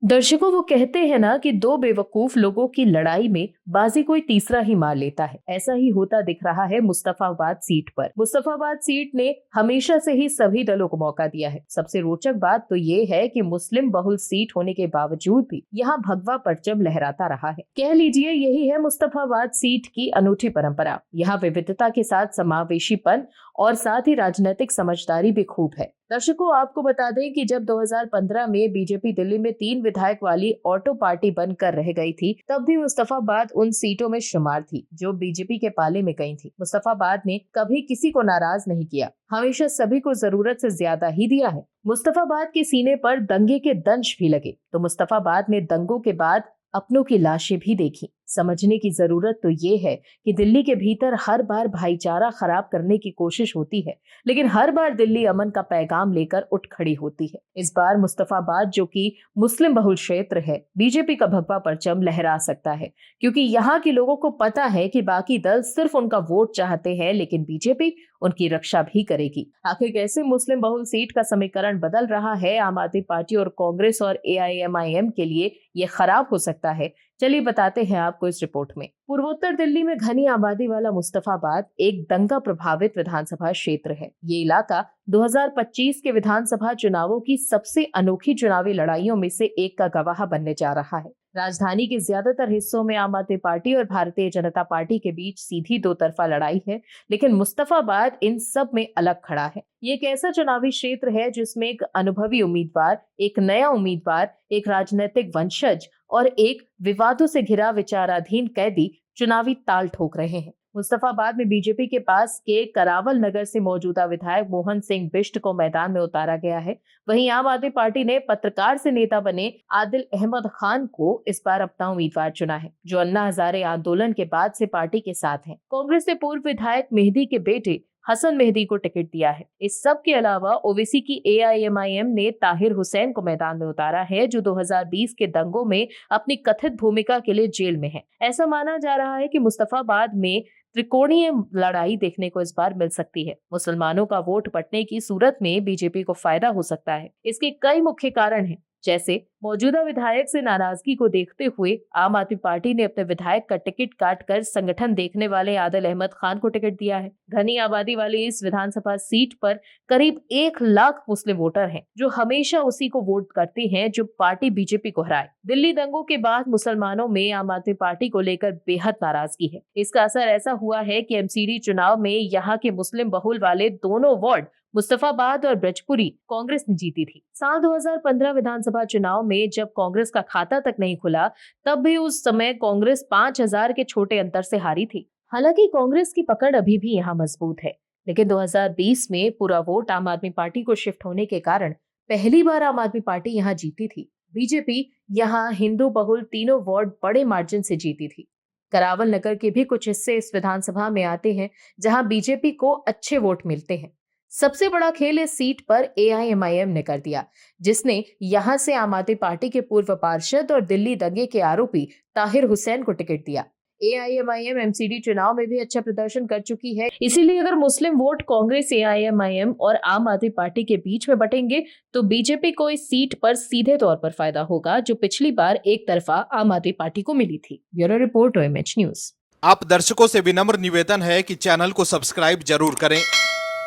दर्शकों, वो कहते हैं ना कि दो बेवकूफ लोगों की लड़ाई में बाजी कोई तीसरा ही मार लेता है। ऐसा ही होता दिख रहा है मुस्तफाबाद सीट पर। मुस्तफाबाद सीट ने हमेशा से ही सभी दलों को मौका दिया है। सबसे रोचक बात तो ये है कि मुस्लिम बहुल सीट होने के बावजूद भी यहाँ भगवा परचम लहराता रहा है। कह लीजिए यही है मुस्तफाबाद सीट की अनूठी परंपरा। यहाँ विविधता के साथ समावेशीपन और साथ ही राजनीतिक समझदारी भी खूब है। दर्शकों, आपको बता दें कि जब 2015 में बीजेपी दिल्ली में 3 विधायक वाली ऑटो पार्टी बनकर रह गई थी, तब भी मुस्तफाबाद उन सीटों में शुमार थी जो बीजेपी के पाले में गई थी। मुस्तफाबाद ने कभी किसी को नाराज नहीं किया, हमेशा सभी को जरूरत से ज्यादा ही दिया है। मुस्तफाबाद के सीने पर दंगे के दंश भी लगे, तो मुस्तफाबाद ने दंगों के बाद अपनों की लाशें भी देखी। समझने की जरूरत तो ये है कि दिल्ली के भीतर हर बार भाईचारा खराब करने की कोशिश होती है, लेकिन हर बार दिल्ली अमन का पैगाम लेकर उठ खड़ी होती है। इस बार मुस्तफाबाद, जो कि मुस्लिम बहुल क्षेत्र है, बीजेपी का भगवा परचम लहरा सकता है, क्योंकि यहाँ के लोगों को पता है कि बाकी दल सिर्फ उनका वोट चाहते हैं, लेकिन बीजेपी उनकी रक्षा भी करेगी। आखिर कैसे मुस्लिम बहुल सीट का समीकरण बदल रहा है आम आदमी पार्टी और कांग्रेस और AIMIM के लिए ये खराब हो सकता है, चलिए बताते हैं आपको इस रिपोर्ट में। पूर्वोत्तर दिल्ली में घनी आबादी वाला मुस्तफाबाद एक दंगा प्रभावित विधानसभा क्षेत्र है। ये इलाका 2025 के विधानसभा चुनावों की सबसे अनोखी चुनावी लड़ाइयों में से एक का गवाह बनने जा रहा है। राजधानी के ज्यादातर हिस्सों में आम आदमी पार्टी और भारतीय जनता पार्टी के बीच सीधी दो तरफा लड़ाई है, लेकिन मुस्तफाबाद इन सब में अलग खड़ा है। ये एक ऐसा चुनावी क्षेत्र है जिसमें एक अनुभवी उम्मीदवार, एक नया उम्मीदवार, एक राजनीतिक वंशज और एक विवादों से घिरा विचाराधीन कैदी चुनावी ताल ठोक रहे हैं। मुस्तफाबाद में बीजेपी के पास के करावल नगर से मौजूदा विधायक मोहन सिंह बिष्ट को मैदान में उतारा गया है। वहीं आम आदमी पार्टी ने पत्रकार से नेता बने आदिल अहमद खान को इस बार अपना उम्मीदवार चुना है, जो अन्ना हजारे आंदोलन के बाद से पार्टी के साथ हैं। कांग्रेस ने पूर्व विधायक मेहदी के बेटे हसन मेहदी को टिकट दिया है। इस सब के अलावा ओवैसी की AIMIM ने ताहिर हुसैन को मैदान में उतारा है, जो 2020 के दंगों में अपनी कथित भूमिका के लिए जेल में है। ऐसा माना जा रहा है कि मुस्तफाबाद में त्रिकोणीय लड़ाई देखने को इस बार मिल सकती है। मुसलमानों का वोट बंटने की सूरत में बीजेपी को फायदा हो सकता है। इसके कई मुख्य कारण हैं, जैसे मौजूदा विधायक से नाराजगी को देखते हुए आम आदमी पार्टी ने अपने विधायक का टिकट काटकर संगठन देखने वाले आदिल अहमद खान को टिकट दिया है। घनी आबादी वाली इस विधानसभा सीट पर करीब 1 लाख मुस्लिम वोटर हैं, जो हमेशा उसी को वोट करते हैं जो पार्टी बीजेपी को हराए। दिल्ली दंगों के बाद मुसलमानों में आम आदमी पार्टी को लेकर बेहद नाराजगी है। इसका असर ऐसा हुआ है कि MCD चुनाव में यहाँ के मुस्लिम बहुल वाले दोनों वार्ड मुस्तफाबाद और ब्रजपुरी कांग्रेस ने जीती थी। साल 2015 विधानसभा चुनाव में जब कांग्रेस का खाता तक नहीं खुला, तब भी उस समय कांग्रेस 5000 के छोटे अंतर से हारी थी। हालांकि कांग्रेस की पकड़ अभी भी यहाँ मजबूत है, लेकिन 2020 में पूरा वोट आम आदमी पार्टी को शिफ्ट होने के कारण पहली बार आम आदमी पार्टी यहाँ जीती थी। बीजेपी यहाँ हिंदू बहुल तीनों वार्ड बड़े मार्जिन से जीती थी। करावल नगर के भी कुछ हिस्से इस विधानसभा में आते हैं, जहां बीजेपी को अच्छे वोट मिलते हैं। सबसे बड़ा खेल इस सीट पर AIMIM ने कर दिया, जिसने यहां से आम आदमी पार्टी के पूर्व पार्षद और दिल्ली दंगे के आरोपी ताहिर हुसैन को टिकट दिया। AIMIM MCD चुनाव में भी अच्छा प्रदर्शन कर चुकी है, इसीलिए अगर मुस्लिम वोट कांग्रेस, AIMIM और आम आदमी पार्टी के बीच में बटेंगे तो बीजेपी को इस सीट पर सीधे तौर पर फायदा होगा, जो पिछली बार एक तरफा आम आदमी पार्टी को मिली थी। Bureau report OMH news. आप दर्शकों से विनम्र निवेदन है कि चैनल को सब्सक्राइब जरूर करें